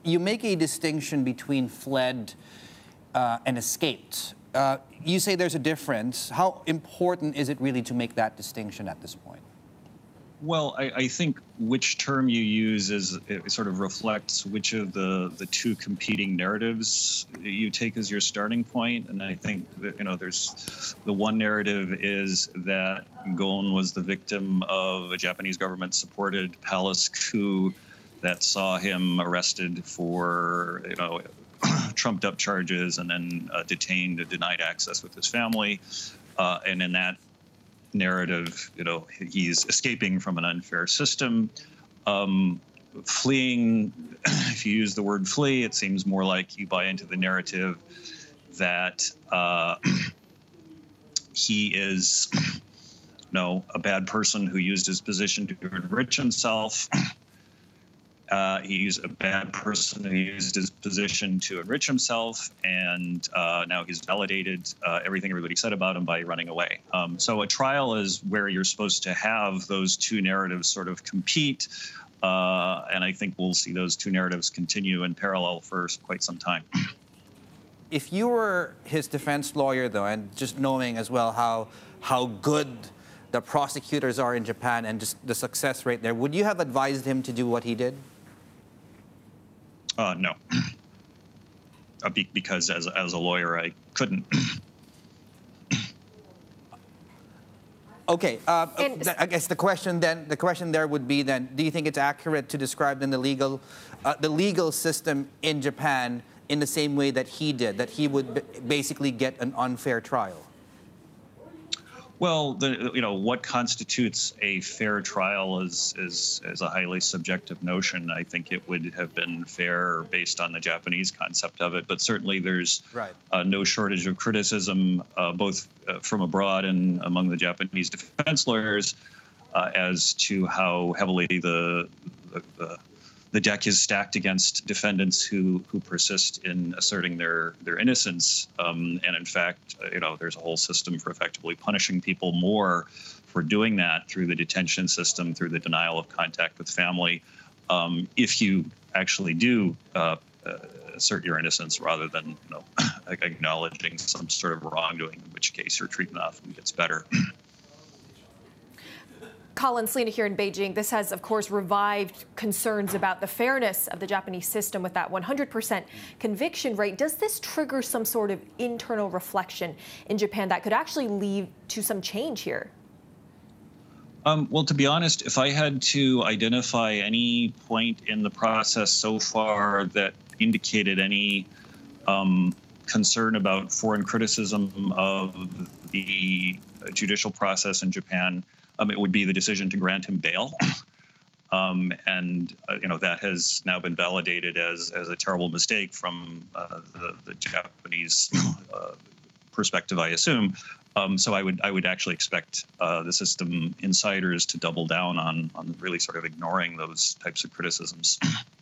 you make a distinction between fled and escaped. You say there's a difference. How important is it really to make that distinction at this point? Well, I think which term you use it sort of reflects which of the two competing narratives you take as your starting point. And I think that, there's the one narrative is that Ghosn was the victim of a Japanese government-supported palace coup that saw him arrested for, trumped-up charges and then detained and denied access with his family. And in that narrative, he's escaping from an unfair system. Fleeing, if you use the word flee, it seems more like you buy into the narrative that he is, a bad person who used his position to enrich himself. He's a bad person who used his position to enrich himself, and now he's validated everything everybody said about him by running away. So a trial is where you're supposed to have those two narratives sort of compete, and I think we'll see those two narratives continue in parallel for quite some time. If you were his defense lawyer, though, and just knowing as well how good the prosecutors are in Japan and just the success rate there, would you have advised him to do what he did? No, because as a lawyer, I couldn't. Okay, I guess the question there would be then: do you think it's accurate to describe then the legal system in Japan in the same way that he did, that he would basically get an unfair trial? Well, what constitutes a fair trial is a highly subjective notion. I think it would have been fair based on the Japanese concept of it, but certainly there's no shortage of criticism, both from abroad and among the Japanese defense lawyers, as to how heavily the deck is stacked against defendants who persist in asserting their innocence. And in fact, there's a whole system for effectively punishing people more for doing that through the detention system, through the denial of contact with family, if you actually do assert your innocence rather than acknowledging some sort of wrongdoing, in which case your treatment often gets better. Colin, Selena here in Beijing. This has, of course, revived concerns about the fairness of the Japanese system with that 100% conviction rate. Does this trigger some sort of internal reflection in Japan that could actually lead to some change here? Well, to be honest, if I had to identify any point in the process so far that indicated any concern about foreign criticism of the judicial process in Japan, it would be the decision to grant him bail. That has now been validated as a terrible mistake from the Japanese perspective, I assume. So I would actually expect the system insiders to double down on really sort of ignoring those types of criticisms.